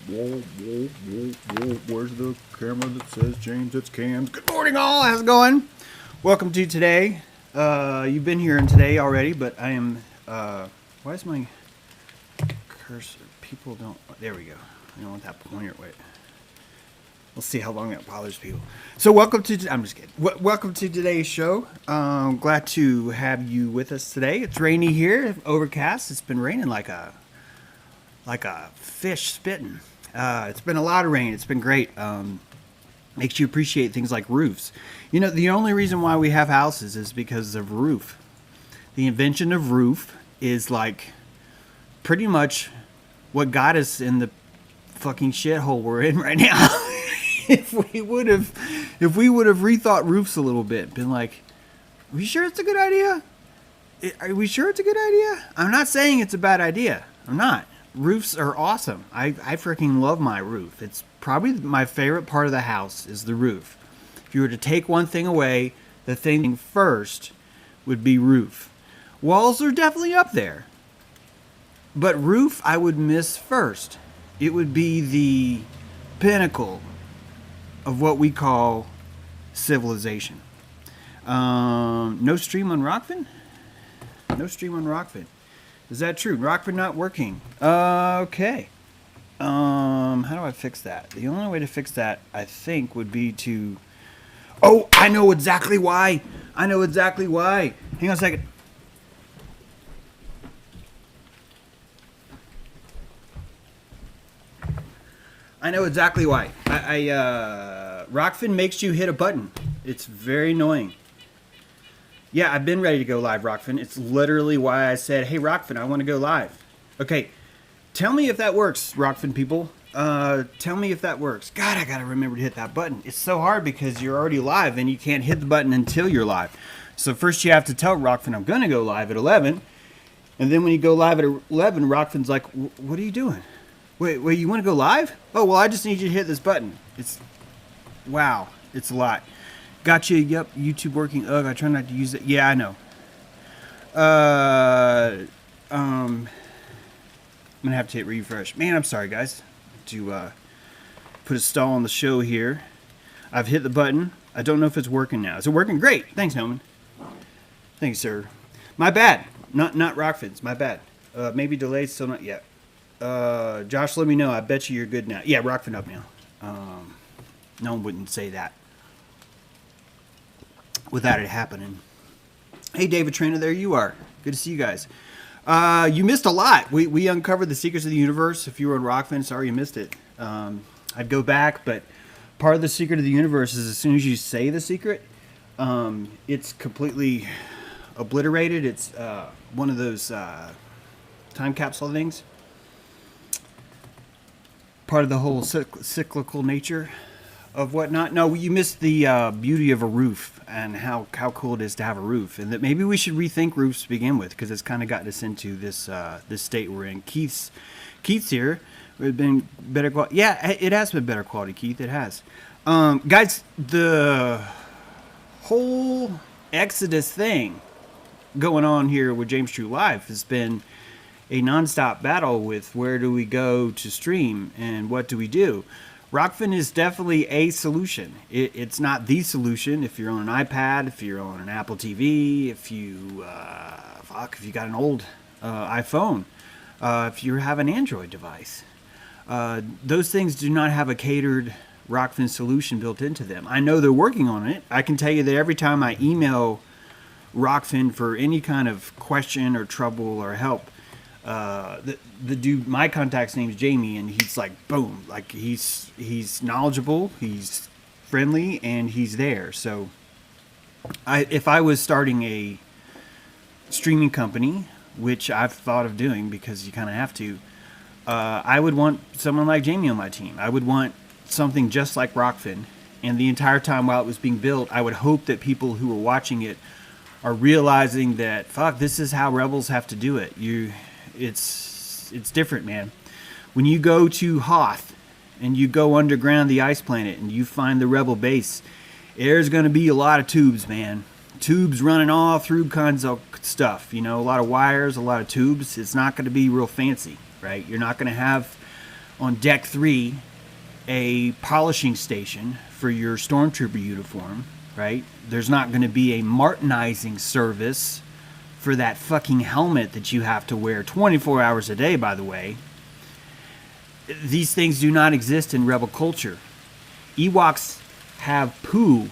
Where's the camera that says James? It's Cam's. Good morning, all. How's it going? Welcome to today. You've been here in today already, but I am. Why is my cursor? People don't. There we go. I don't want that pointer. Wait. We'll see how long that bothers people. So welcome to. I'm just kidding. Welcome to today's show. Glad to have you with us today. It's rainy here, overcast. It's been raining like a fish spitting. It's been a lot of rain. It's been great. Makes you appreciate things like roofs. You know, the only reason why we have houses is because of roof. The invention of roof is like pretty much what got us in the fucking shithole we're in right now. If we would have rethought roofs a little bit, been like, are we sure it's a good idea? Are we sure it's a good idea? I'm not saying it's a bad idea. I'm not. Roofs are awesome. I freaking love my roof. It's probably my favorite part of the house is the roof. If you were to take one thing away, the thing first would be roof. Walls are definitely up there. But roof I would miss first. It would be the pinnacle of what we call civilization. No stream on Rockfin? No stream on Rockfin. Is that true? Rockfin not working. Okay. How do I fix that? The only way to fix that, I think, would be to... Oh, I know exactly why. I know exactly why. Hang on a second. I know exactly why. Rockfin makes you hit a button. It's very annoying. Yeah, I've been ready to go live, Rockfin. It's literally why I said, hey, Rockfin, I want to go live. Okay, tell me if that works, Rockfin people. Tell me if that works. God, I got to remember to hit that button. It's so hard because you're already live and you can't hit the button until you're live. So first you have to tell Rockfin I'm going to go live at 11. And then when you go live at 11, Rockfin's like, what are you doing? Wait, you want to go live? Oh, well, I just need you to hit this button. Wow, it's a lot. Gotcha, yep, YouTube working. Ugh, I try not to use it. Yeah, I know. I'm going to have to hit refresh. Man, I'm sorry, guys. To put a stall on the show here. I've hit the button. I don't know if it's working now. Is it working? Great. Thanks, Noman. Thanks, sir. My bad. Not Rockfin's. My bad. Maybe delayed, still not yet. Josh, let me know. I bet you're good now. Yeah, Rockfin up now. No one wouldn't say that without it happening. Hey, David Trainer, there you are. Good to see you guys. You missed a lot. We uncovered the secrets of the universe. If you were on Rockfin, sorry you missed it. I'd go back, but part of the secret of the universe is as soon as you say the secret, it's completely obliterated. It's one of those time capsule things. Part of the whole cyclical nature of whatnot. No, you missed the beauty of a roof and how cool it is to have a roof, and that maybe we should rethink roofs to begin with because it's kind of gotten us into this state we're in. Keith's here. It's been better quality. Yeah, it has been better quality, Keith. It has. Guys, the whole Exodus thing going on here with James True Live has been a nonstop battle with where do we go to stream and what do we do. Rockfin is definitely a solution. It's not the solution if you're on an iPad, if you're on an Apple TV, if you got an old iPhone, if you have an Android device. Those things do not have a catered Rockfin solution built into them. I know they're working on it. I can tell you that every time I email Rockfin for any kind of question or trouble or help, the dude, my contact's name is Jamie, and he's like, boom, like he's knowledgeable, he's friendly, and he's there. So if I was starting a streaming company, which I've thought of doing because you kind of have to, I would want someone like Jamie on my team. I would want something just like Rockfin, and the entire time while it was being built, I would hope that people who were watching it are realizing that, fuck, this is how rebels have to do it. It's different, man. When you go to Hoth and you go underground the ice planet and you find the rebel base, there's going to be a lot of tubes, man. Tubes running all through kinds of stuff. You know, a lot of wires, a lot of tubes. It's not going to be real fancy, right? You're not going to have on deck 3 a polishing station for your stormtrooper uniform, right? There's not going to be a martinizing service for that fucking helmet that you have to wear 24 hours a day, by the way. These things do not exist in Rebel culture. Ewoks have poo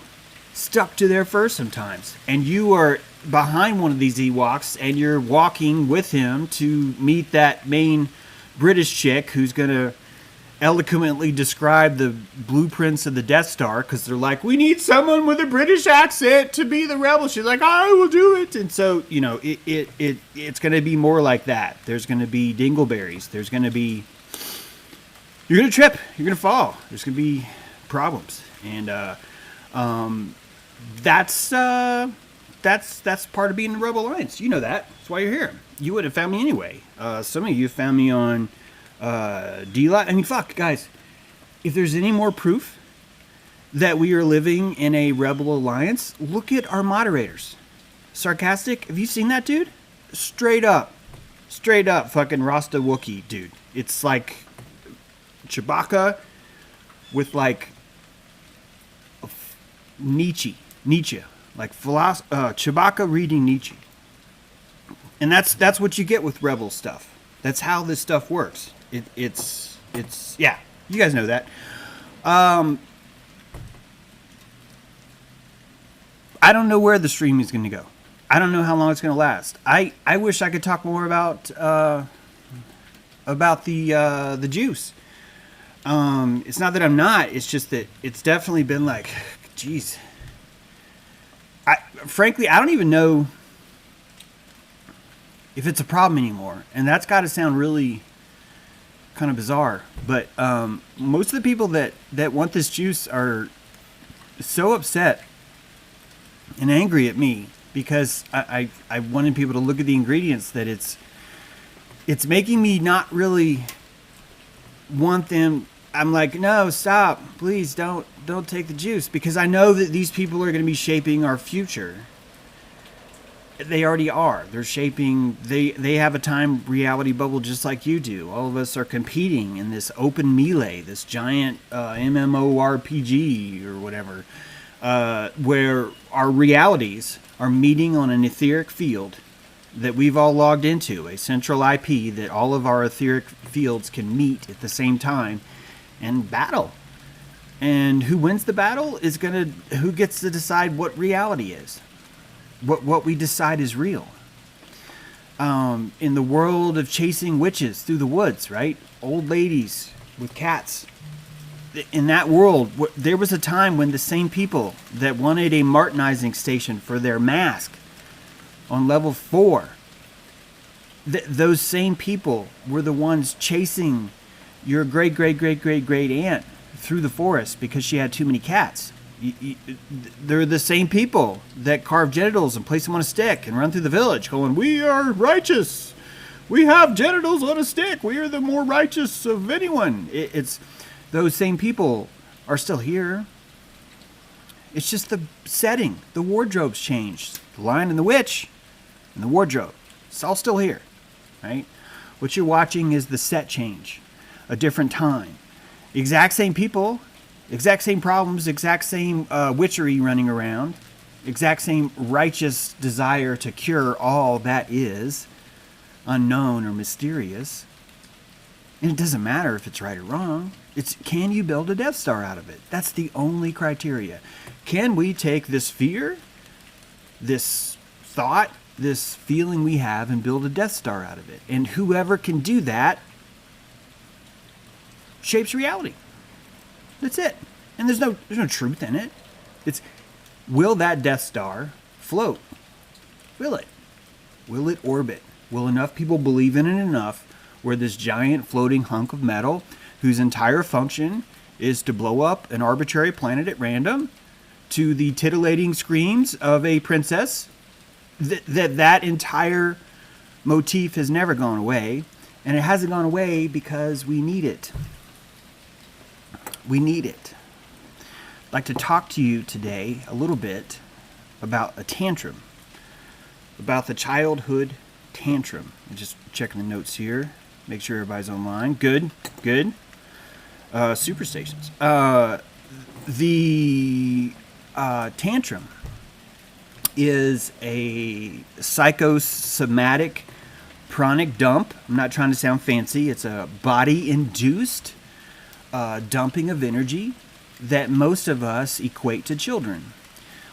stuck to their fur sometimes, and you are behind one of these Ewoks and you're walking with him to meet that main British chick who's going to eloquently describe the blueprints of the Death Star, because they're like, we need someone with a British accent to be the rebel. She's like, I will do it. And so, you know, it's going to be more like that. There's going to be dingleberries. There's going to be, you're going to trip. You're going to fall. There's going to be problems. And that's part of being in the Rebel Alliance. You know that. That's why you're here. You would have found me anyway. Some of you found me on D-Live. I mean, fuck, guys. If there's any more proof that we are living in a Rebel Alliance, look at our moderators. Sarcastic. Have you seen that dude? Straight up fucking Rasta Wookiee, dude. It's like Chewbacca with like Nietzsche, like Chewbacca reading Nietzsche. And that's what you get with Rebel stuff. That's how this stuff works. It's yeah, you guys know that. I don't know where the stream is going to go. I don't know how long it's going to last. I wish I could talk more about the juice. It's not that I'm not. It's just that it's definitely been like, geez. Frankly, I don't even know if it's a problem anymore. And that's got to sound really kind of bizarre. But most of the people that want this juice are so upset and angry at me because I wanted people to look at the ingredients, that it's making me not really want them. I'm like, no, stop, please don't take the juice, because I know that these people are going to be shaping our future. They already are. They're shaping, they have a time reality bubble just like you do. All of us are competing in this open melee, this giant MMORPG or whatever, where our realities are meeting on an etheric field that we've all logged into, a central IP that all of our etheric fields can meet at the same time and battle. And who wins the battle is who gets to decide what reality is. What we decide is real. In the world of chasing witches through the woods, right? Old ladies with cats. In that world, there was a time when the same people that wanted a martinizing station for their mask on level 4, those same people were the ones chasing your great aunt through the forest because she had too many cats. They're the same people that carve genitals and place them on a stick and run through the village going, we are righteous. We have genitals on a stick. We are the more righteous of anyone. It's those same people are still here. It's just the setting. The wardrobe's changed. The Lion and the Witch and the wardrobe. It's all still here, right? What you're watching is the set change. A different time. Exact same people. Exact same problems, exact same witchery running around, exact same righteous desire to cure all that is unknown or mysterious. And it doesn't matter if it's right or wrong. It's, can you build a Death Star out of it? That's the only criteria. Can we take this fear, this thought, this feeling we have, and build a Death Star out of it? And whoever can do that shapes reality. That's it. And there's no truth in it. It's, will that Death Star float? Will it? Will it orbit? Will enough people believe in it enough where this giant floating hunk of metal, whose entire function is to blow up an arbitrary planet at random to the titillating screams of a princess, that entire motif has never gone away. And it hasn't gone away because we need it. We need it. I'd like to talk to you today a little bit about a tantrum, about the childhood tantrum. I'm just checking the notes here, make sure everybody's online. Good. superstations. The tantrum is a psychosomatic pranic dump. I'm not trying to sound fancy. It's a body-induced dumping of energy that most of us equate to children.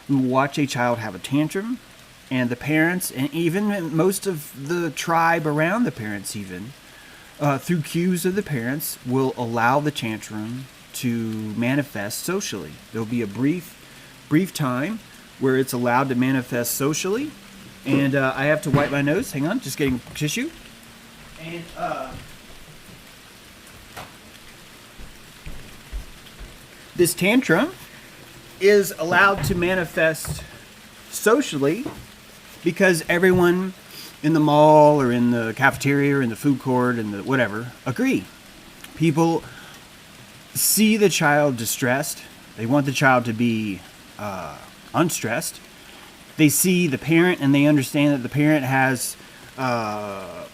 We watch a child have a tantrum, and the parents, and even most of the tribe around the parents even, through cues of the parents, will allow the tantrum to manifest socially. There'll be a brief time where it's allowed to manifest socially. And I have to wipe my nose. Hang on, just getting tissue. And this tantrum is allowed to manifest socially because everyone in the mall or in the cafeteria or in the food court and the whatever agree. People see the child distressed. They want the child to be unstressed. They see the parent and they understand that the parent has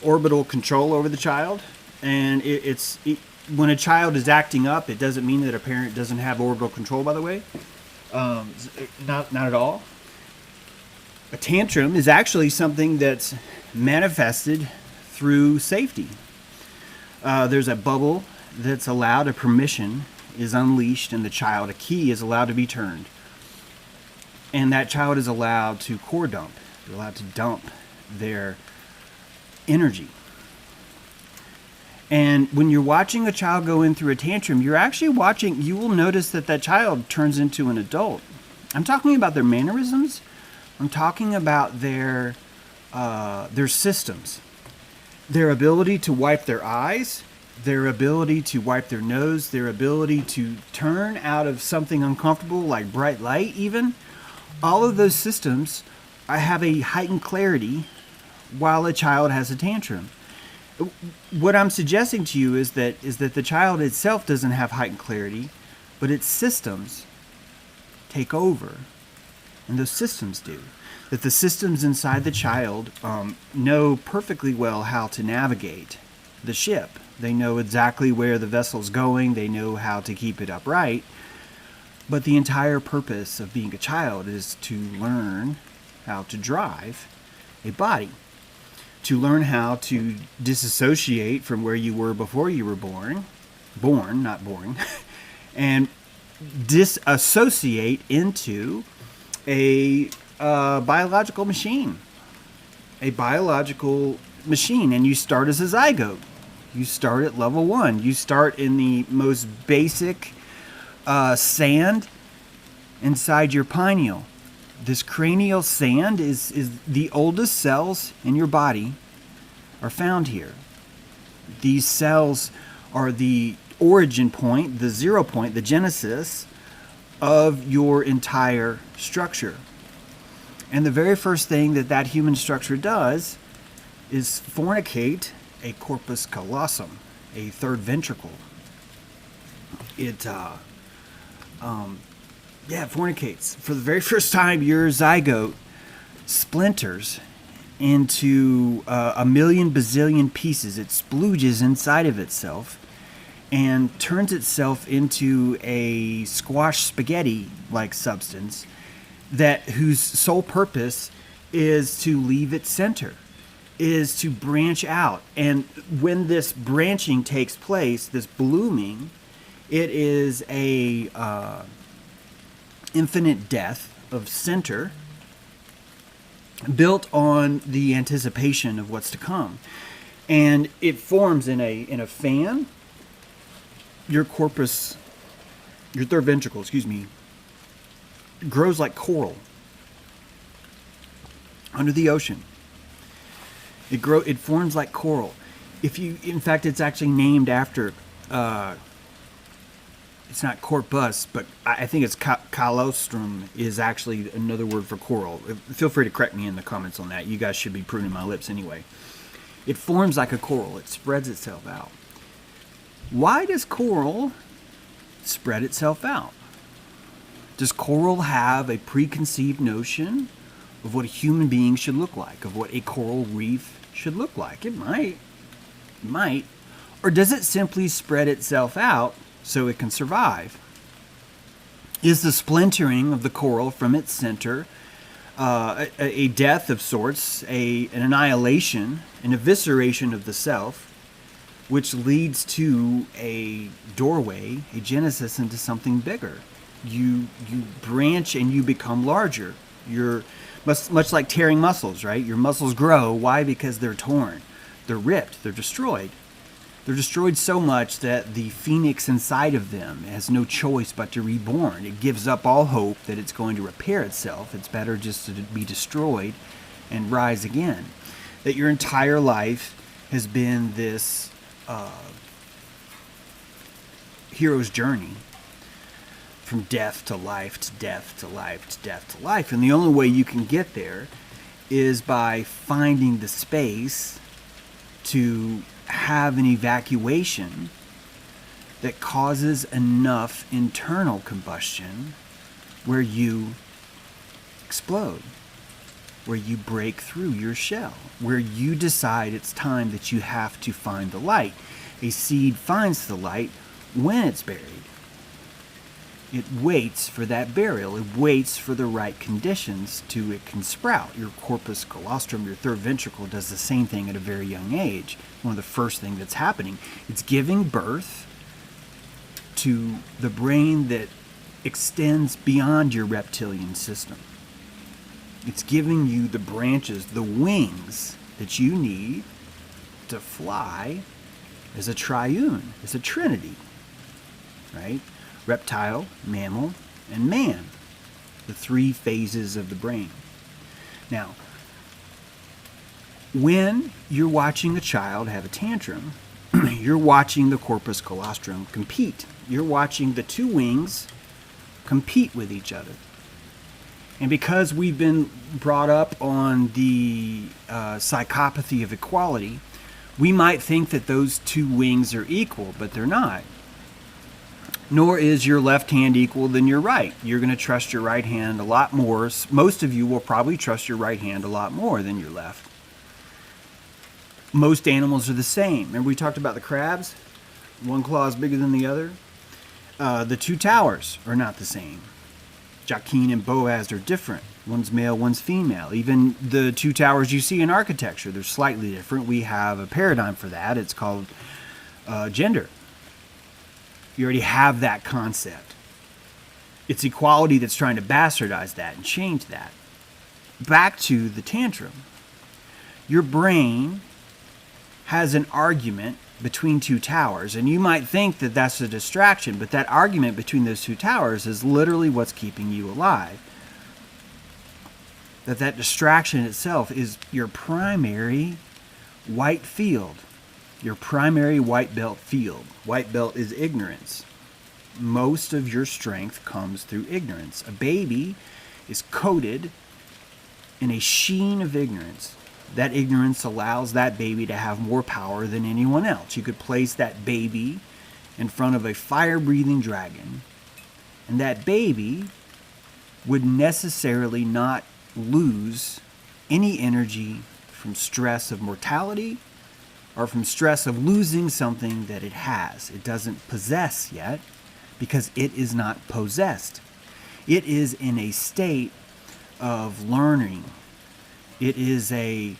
orbital control over the child. And when a child is acting up, it doesn't mean that a parent doesn't have orbital control, by the way. Not at all. A tantrum is actually something that's manifested through safety. There's a bubble that's allowed, a permission is unleashed, and a key is allowed to be turned. And that child is allowed to core dump. They're allowed to dump their energy. And when you're watching a child go in through a tantrum, you will notice that child turns into an adult. I'm talking about their mannerisms. I'm talking about their systems. Their ability to wipe their eyes, their ability to wipe their nose, their ability to turn out of something uncomfortable like bright light even. All of those systems have a heightened clarity while a child has a tantrum. What I'm suggesting to you is that the child itself doesn't have heightened clarity, but its systems take over, and those systems do. That the systems inside the child know perfectly well how to navigate the ship. They know exactly where the vessel's going. They know how to keep it upright. But the entire purpose of being a child is to learn how to drive a body, to learn how to disassociate from where you were before you were born, not boring, and disassociate into a biological machine. And you start as a zygote. You start at level 1. You start in the most basic sand inside your pineal. This cranial sand is the oldest cells in your body are found here. These cells are the origin point, the 0 point, the genesis of your entire structure. And the very first thing that human structure does is fornicate a corpus callosum, a third ventricle. It fornicates. For the very first time, your zygote splinters into a million bazillion pieces. It splooges inside of itself and turns itself into a squash spaghetti-like substance whose sole purpose is to leave its center, is to branch out. And when this branching takes place, this blooming, it is a infinite death of center built on the anticipation of what's to come. And it forms in a fan. Your third ventricle, grows like coral under the ocean. It forms like coral. In fact, it's actually named after. It's not Corpus, but I think it's Callosum is actually another word for coral. Feel free to correct me in the comments on that. You guys should be pruning my lips anyway. It forms like a coral. It spreads itself out. Why does coral spread itself out? Does coral have a preconceived notion of what a human being should look like, of what a coral reef should look like? It might. Or does it simply spread itself out so it can survive. Is the splintering of the coral from its center a death of sorts, an annihilation, an evisceration of the self, which leads to a doorway, a genesis into something bigger? You branch and you become larger. You're much like tearing muscles, right? Your muscles grow. Why? Because they're torn, they're ripped, they're destroyed. They're destroyed so much that the phoenix inside of them has no choice but to reborn. It gives up all hope that it's going to repair itself. It's better just to be destroyed and rise again. That your entire life has been this hero's journey from death to life, to death to life, to death to life. And the only way you can get there is by finding the space to have an evacuation that causes enough internal combustion where you explode, where you break through your shell, where you decide it's time that you have to find the light. A seed finds the light when it's buried. It waits for that burial. It waits for the right conditions to it can sprout. Your corpus callosum, your third ventricle, does the same thing at a very young age. One of the first things that's happening. It's giving birth to the brain that extends beyond your reptilian system. It's giving you the branches, the wings that you need to fly as a triune, as a trinity, right? Reptile, mammal, and man, the three phases of the brain. Now, when you're watching a child have a tantrum, you're watching the corpus callosum compete. You're watching the two wings compete with each other. And because we've been brought up on the psychopathy of equality, we might think that those two wings are equal, but they're not. Nor is your left hand equal than your right. You're going to trust your right hand a lot more. Most of you will probably trust your right hand a lot more than your left. Most animals are the same. Remember we talked about the crabs? One claw is bigger than the other. The two towers are not the same. Jachin and Boaz are different. One's male, one's female. Even the two towers you see in architecture, they're slightly different. We have a paradigm for that. It's called gender. You already have that concept. It's equality that's trying to bastardize that and change that. Back to the tantrum. Your brain has an argument between two towers, and you might think that that's a distraction, but that argument between those two towers is literally what's keeping you alive. That distraction itself is your primary white field. Your primary white belt field. White belt is ignorance. Most of your strength comes through ignorance. A baby is coated in a sheen of ignorance. That ignorance allows that baby to have more power than anyone else. You could place that baby in front of a fire-breathing dragon, and that baby would necessarily not lose any energy from stress of mortality or from stress of losing something that it has. It doesn't possess yet because it is not possessed. It is in a state of learning. It is a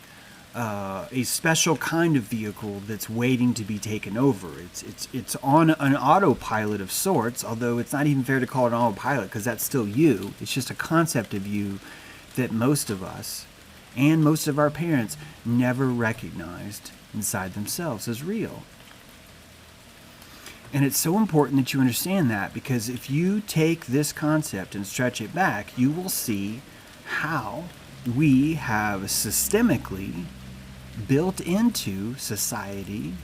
special kind of vehicle that's waiting to be taken over. It's on an autopilot of sorts, although it's not even fair to call it an autopilot because that's still you. It's just a concept of you that most of us and most of our parents never recognized inside themselves as real. And it's so important that you understand that, because if you take this concept and stretch it back, you will see how we have systemically built into society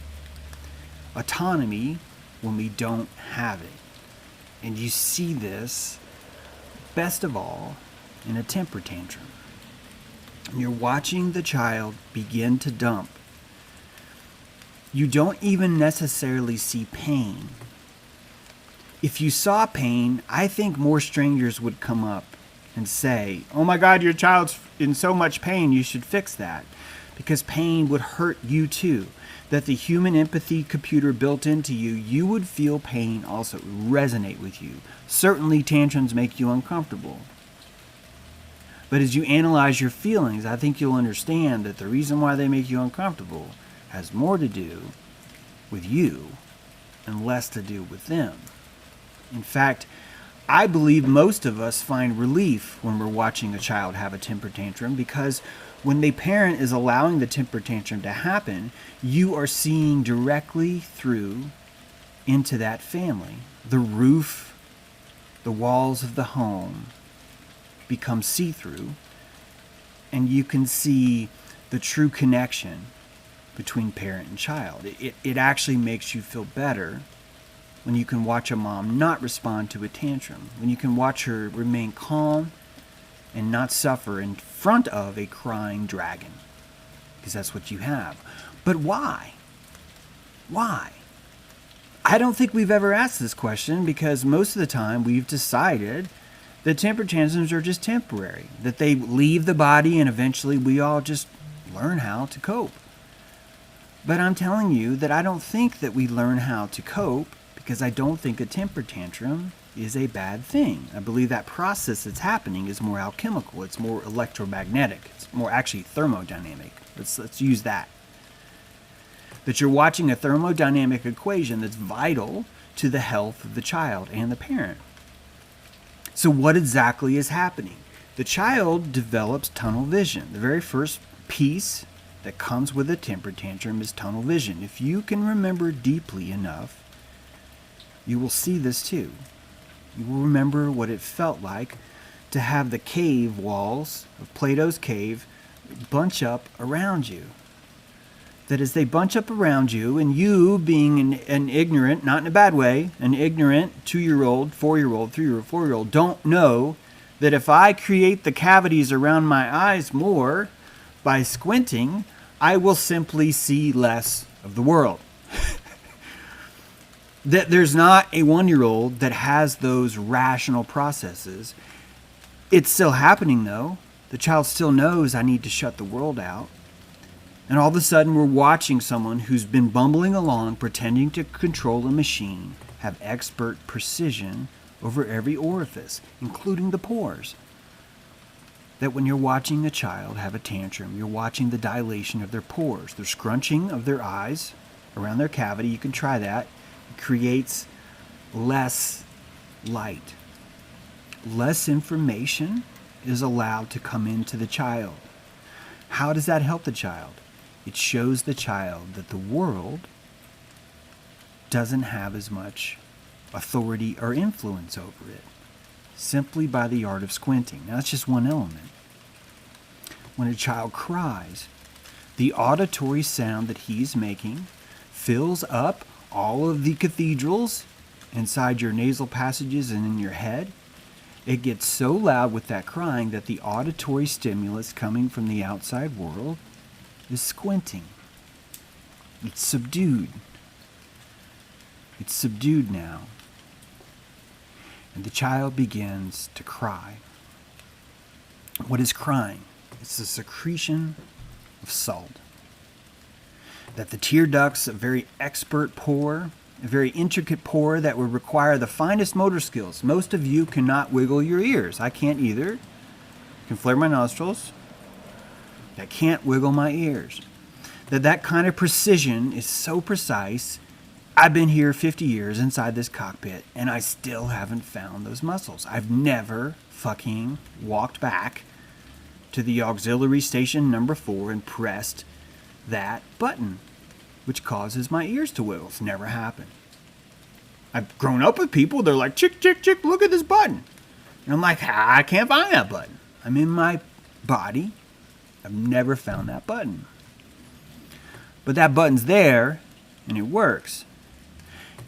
autonomy when we don't have it. And you see this best of all in a temper tantrum. You're watching the child begin to dump. You don't even necessarily see pain. If you saw pain, I think more strangers would come up and say, "Oh my God, your child's in so much pain, you should fix that." because pain would hurt you too. That the human empathy computer built into you, you would feel pain also. It would resonate with you. Certainly tantrums make you uncomfortable. But as you analyze your feelings, I think you'll understand that the reason why they make you uncomfortable has more to do with you and less to do with them. In fact, I believe most of us find relief when we're watching a child have a temper tantrum, because when the parent is allowing the temper tantrum to happen, you are seeing directly through into that family. The roof, the walls of the home become see-through, and you can see the true connection between parent and child. It actually makes you feel better when you can watch a mom not respond to a tantrum, when you can watch her remain calm and not suffer in front of a crying dragon, because that's what you have. But why? Why? I don't think we've ever asked this question, because most of the time we've decided that temper tantrums are just temporary, that they leave the body and eventually we all just learn how to cope. But I'm telling you that I don't think that we learn how to cope, because I don't think a temper tantrum is a bad thing. I believe that process that's happening is more alchemical. It's more electromagnetic. It's more actually thermodynamic. Let's use that. That you're watching a thermodynamic equation that's vital to the health of the child and the parent. So what exactly is happening? The child develops tunnel vision. The very first piece that comes with a temper tantrum is tunnel vision. If you can remember deeply enough, you will see this too. You will remember what it felt like to have the cave walls of Plato's cave bunch up around you. That as they bunch up around you, and you being an ignorant, not in a bad way, an ignorant 2-year-old, 4-year-old, 3-year-old, 4-year-old, don't know that if I create the cavities around my eyes more by squinting, I will simply see less of the world. That there's not a 1-year-old that has those rational processes. It's still happening though. The child still knows I need to shut the world out. And all of a sudden we're watching someone who's been bumbling along, pretending to control a machine, have expert precision over every orifice, including the pores. That when you're watching a child have a tantrum, you're watching the dilation of their pores, the scrunching of their eyes around their cavity. You can try that. It creates less light. Less information is allowed to come into the child. How does that help the child? It shows the child that the world doesn't have as much authority or influence over it, simply by the art of squinting. Now, that's just one element. When a child cries, the auditory sound that he's making fills up all of the cathedrals inside your nasal passages and in your head. It gets so loud with that crying that the auditory stimulus coming from the outside world is squinting. It's subdued. It's subdued now. And the child begins to cry. What is crying? It's the secretion of salt. That the tear ducts, a very expert pore, a very intricate pore that would require the finest motor skills. Most of you cannot wiggle your ears. I can't either. I can flare my nostrils. I can't wiggle my ears. That kind of precision is so precise. I've been here 50 years inside this cockpit, and I still haven't found those muscles. I've never fucking walked back to the auxiliary station number 4 and pressed that button, which causes my ears to wiggle. It's never happened. I've grown up with people, they're like, chick, chick, chick, look at this button. And I'm like, I can't find that button. I'm in my body. I've never found that button. But that button's there, and it works.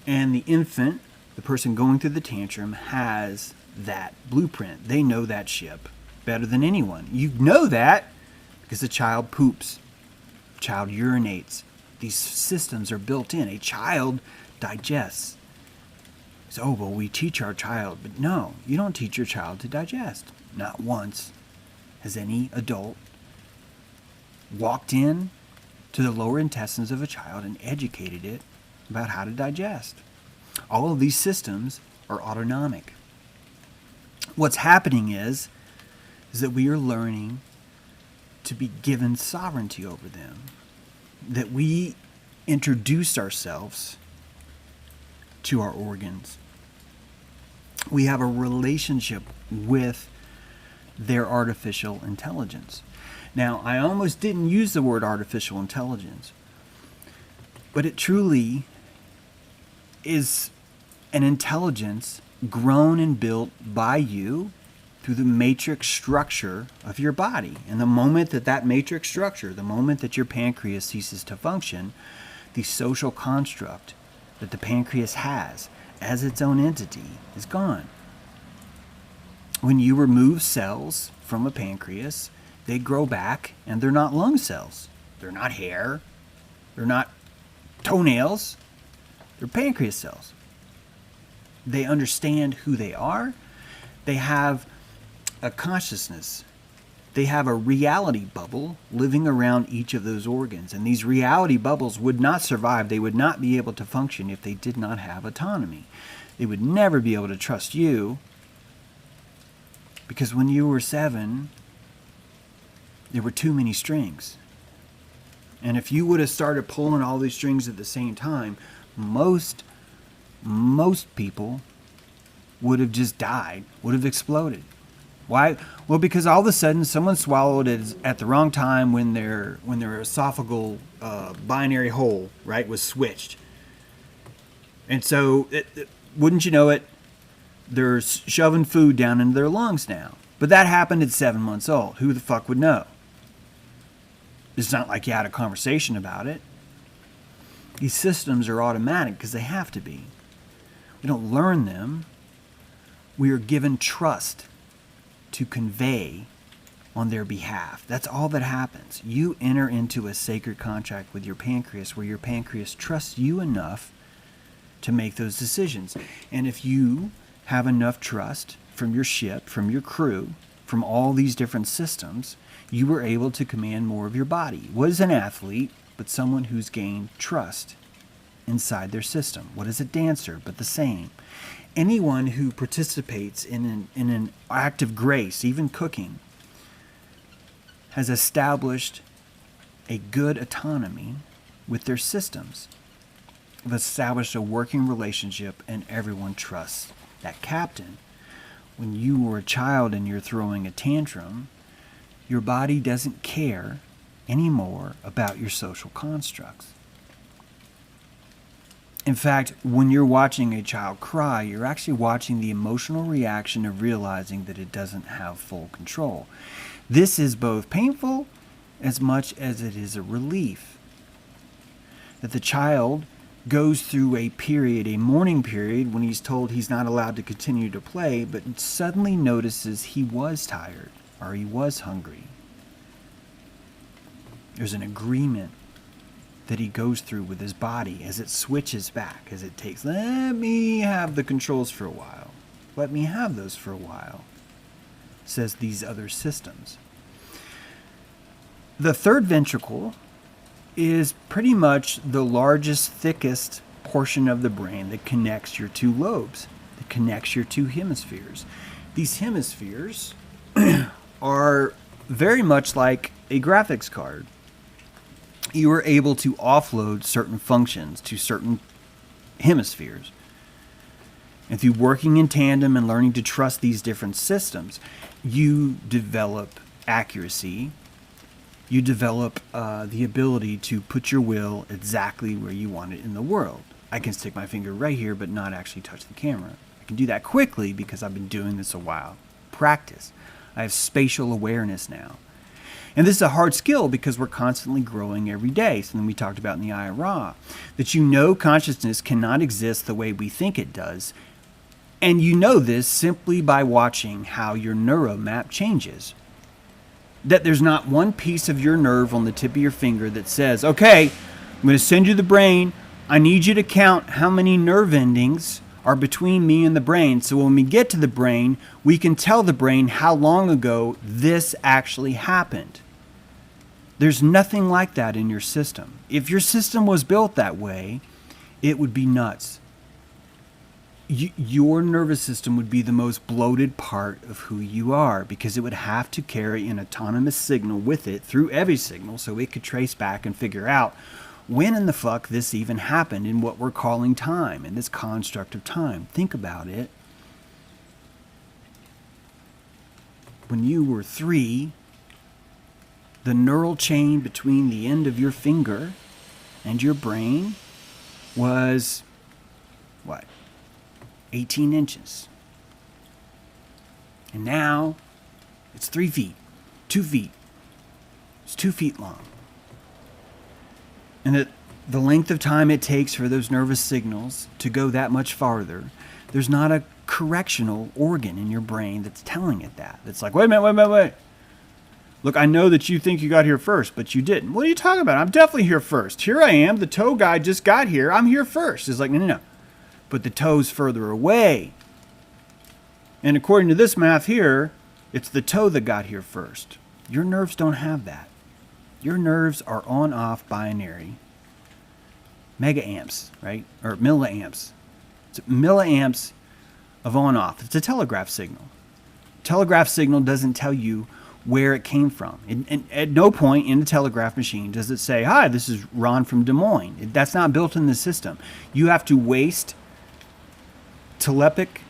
And the infant, the person going through the tantrum, has that blueprint. They know that ship better than anyone. You know that because the child poops. The child urinates. These systems are built in. A child digests. So, oh, well, we teach our child. But no, you don't teach your child to digest. Not once has any adult walked in to the lower intestines of a child and educated it about how to digest. All of these systems are autonomic. What's happening is that we are learning to be given sovereignty over them, that we introduce ourselves to our organs. We have a relationship with their artificial intelligence. Now, I almost didn't use the word artificial intelligence, but it truly is an intelligence grown and built by you through the matrix structure of your body. And the moment that matrix structure, the moment that your pancreas ceases to function, the social construct that the pancreas has as its own entity is gone. When you remove cells from a pancreas, they grow back, and they're not lung cells. They're not hair. They're not toenails. They're pancreas cells. They understand who they are. They have a consciousness. They have a reality bubble living around each of those organs. And these reality bubbles would not survive. They would not be able to function if they did not have autonomy. They would never be able to trust you, because when you were 7, there were too many strings. And if you would have started pulling all these strings at the same time, most people would have just died, would have exploded. Why? Well, because all of a sudden someone swallowed it at the wrong time when their esophageal binary hole, right, was switched. And so, wouldn't you know it, they're shoving food down into their lungs now. But that happened at 7 months old. Who the fuck would know? It's not like you had a conversation about it. These systems are automatic because they have to be. We don't learn them. We are given trust to convey on their behalf. That's all that happens. You enter into a sacred contract with your pancreas where your pancreas trusts you enough to make those decisions. And if you have enough trust from your ship, from your crew, from all these different systems, you were able to command more of your body. What is an athlete but someone who's gained trust inside their system? What is a dancer but the same? Anyone who participates in an act of grace, even cooking, has established a good autonomy with their systems. They've established a working relationship, and everyone trusts that captain. When you were a child and you're throwing a tantrum, your body doesn't care anymore about your social constructs. In fact, when you're watching a child cry, you're actually watching the emotional reaction of realizing that it doesn't have full control. This is both painful as much as it is a relief. That the child goes through a period, a mourning period, when he's told he's not allowed to continue to play, but suddenly notices he was tired or he was hungry. There's an agreement that he goes through with his body as it switches back, as it takes, let me have the controls for a while. Let me have those for a while, says these other systems. The third ventricle is pretty much the largest, thickest portion of the brain that connects your two lobes, that connects your two hemispheres. These hemispheres are very much like a graphics card. You are able to offload certain functions to certain hemispheres. And through working in tandem and learning to trust these different systems, you develop accuracy. You develop the ability to put your will exactly where you want it in the world. I can stick my finger right here but not actually touch the camera. I can do that quickly because I've been doing this a while. Practice. I have spatial awareness now. And this is a hard skill because we're constantly growing every day. Something we talked about in the IRA. That you know consciousness cannot exist the way we think it does. And you know this simply by watching how your neuromap changes. That there's not one piece of your nerve on the tip of your finger that says, okay, I'm going to send you the brain. I need you to count how many nerve endings are between me and the brain. So when we get to the brain, we can tell the brain how long ago this actually happened. There's nothing like that in your system. If your system was built that way, it would be nuts. Your nervous system would be the most bloated part of who you are, because it would have to carry an autonomous signal with it through every signal so it could trace back and figure out when in the fuck this even happened in what we're calling time, in this construct of time. Think about it. When you were 3, the neural chain between the end of your finger and your brain was, what, 18 inches. And now it's 3 feet, 2 feet. It's 2 feet long. And the length of time it takes for those nervous signals to go that much farther, there's not a correctional organ in your brain that's telling it that. It's like, wait a minute, wait. Look, I know that you think you got here first, but you didn't. What are you talking about? I'm definitely here first. Here I am. The toe guy just got here. I'm here first. It's like, no. But the toe's further away. And according to this math here, it's the toe that got here first. Your nerves don't have that. Your nerves are on-off binary. Megaamps, right? Or milliamps. It's milliamps of on-off. It's a telegraph signal. Telegraph signal doesn't tell you where it came from. And at no point in the telegraph machine does it say, hi, this is Ron from Des Moines. That's not built in the system. You have to waste telepathic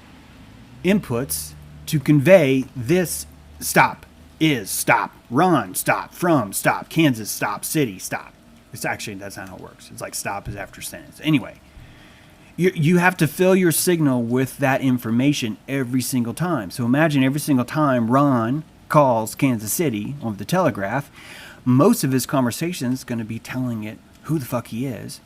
inputs to convey this stop, is, stop, Ron, stop, from, stop, Kansas, stop, city, stop. It's actually, that's not how it works. It's like stop is after sentence. Anyway, you have to fill your signal with that information every single time. So imagine every single time Ron calls Kansas City on the telegraph, most of his conversation is going to be telling it who the fuck he is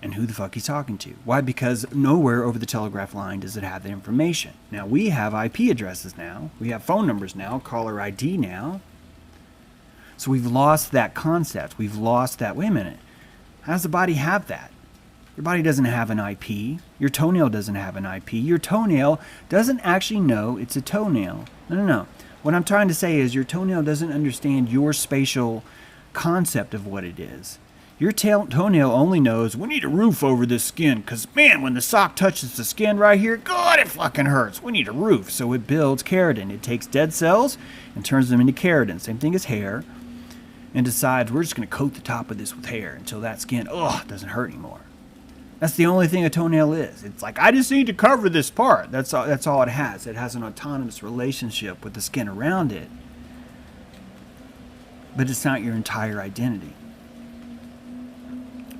and who the fuck he's talking to. Why? Because nowhere over the telegraph line does it have that information. Now, we have IP addresses now. We have phone numbers now, caller ID now. So we've lost that concept. We've lost that, wait a minute, how does the body have that? Your body doesn't have an IP. Your toenail doesn't have an IP. Your toenail doesn't actually know it's a toenail. No. What I'm trying to say is your toenail doesn't understand your spatial concept of what it is. Your toenail only knows, we need a roof over this skin, because, man, when the sock touches the skin right here, God, it fucking hurts. We need a roof. So it builds keratin. It takes dead cells and turns them into keratin. Same thing as hair. And decides, we're just going to coat the top of this with hair until that skin, doesn't hurt anymore. That's the only thing a toenail is. It's like, I just need to cover this part. That's all it has. It has an autonomous relationship with the skin around it. But it's not your entire identity.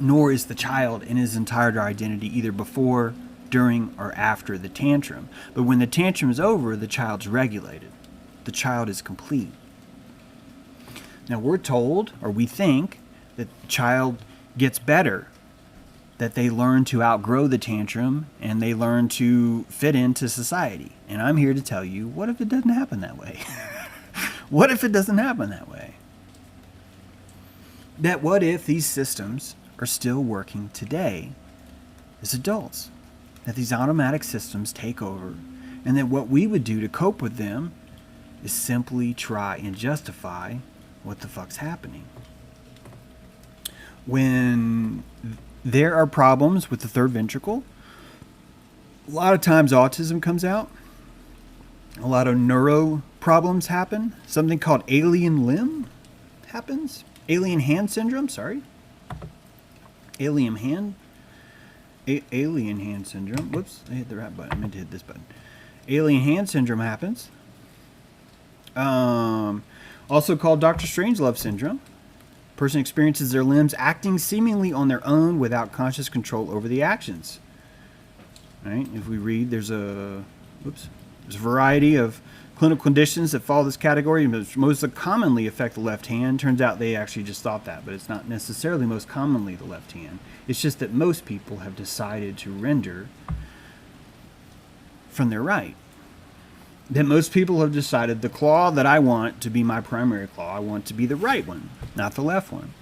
Nor is the child in his entire identity either before, during, or after the tantrum. But when the tantrum is over, the child's regulated. The child is complete. Now we're told, or we think, that the child gets better, that they learn to outgrow the tantrum and they learn to fit into society. And I'm here to tell you, what if it doesn't happen that way? What if it doesn't happen that way? That what if these systems are still working today as adults? That these automatic systems take over, and that what we would do to cope with them is simply try and justify what the fuck's happening. When there are problems with the third ventricle, a lot of times autism comes out. A lot of neuro problems happen. Something called alien limb happens. Alien hand syndrome, Alien hand syndrome. Whoops, I hit the right button. I meant to hit this button. Alien hand syndrome happens. Also called Dr. Strangelove syndrome. Person experiences their limbs acting seemingly on their own without conscious control over the actions. Right? If we read, there's a variety of clinical conditions that fall this category. Most commonly affect the left hand. Turns out they actually just thought that, but it's not necessarily most commonly the left hand. It's just that most people have decided to render from their right. That most people have decided the claw that I want to be my primary claw, I want to be the right one, not the left one.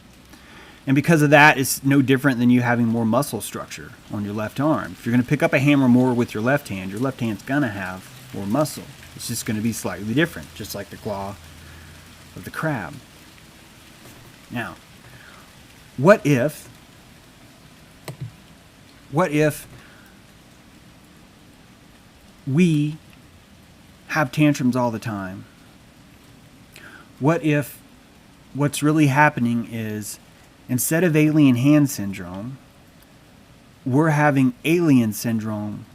And because of that, it's no different than you having more muscle structure on your left arm. If you're going to pick up a hammer more with your left hand's going to have more muscle. It's just going to be slightly different, just like the claw of the crab. Now, what if we have tantrums all the time? What if what's really happening is, instead of alien hand syndrome, we're having alien syndrome